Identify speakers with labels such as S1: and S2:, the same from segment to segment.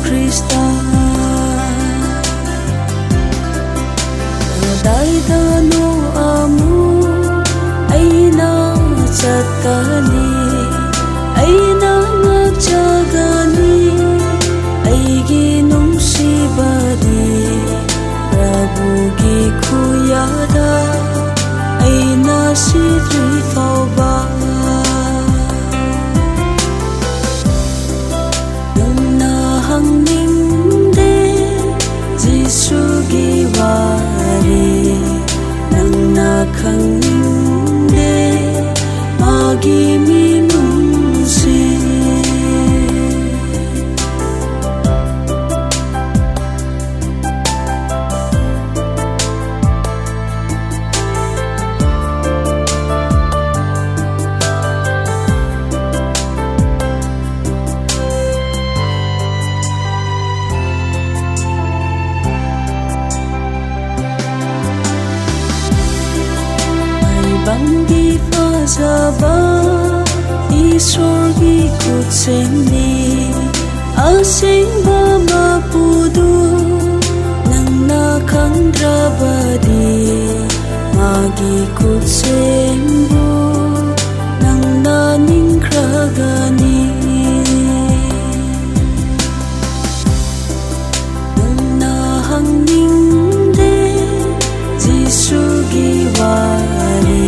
S1: Krista Kadaydano amu aina chatkani aina ngakjagani aigi nungsibadi Prabhugi khuyada aina sidri fauba nungna hangningde Jisugi wari nungna khangningde magi minungsi Bangi fazaba Ishwargi kutseni Asingba mapudu Nangna khandrabadi Magi kutsembu Nangna ningkragani Nangna hangningde Jisugi wari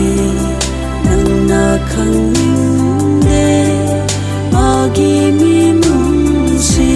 S1: khangde magi minungsi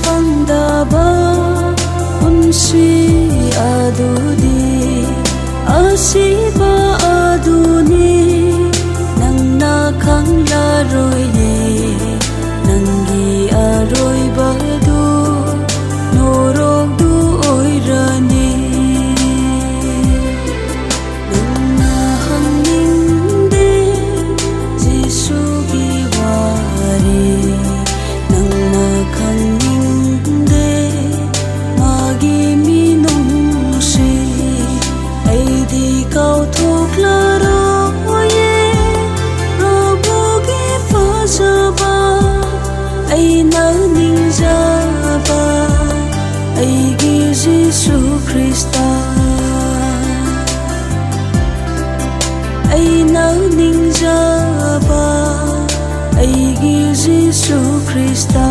S1: Fangdaba unsi adudi asiba aduni nangna khanglaroye nangi aroibadu norogdu oirani nangna hangningde Jisugi wari nangna khangingde magi minungsi aidi kauthoklarroye Prabhugi fazaba aina ningjaba aigi Jisu Krista aina ningjaba aigi Jisu Krista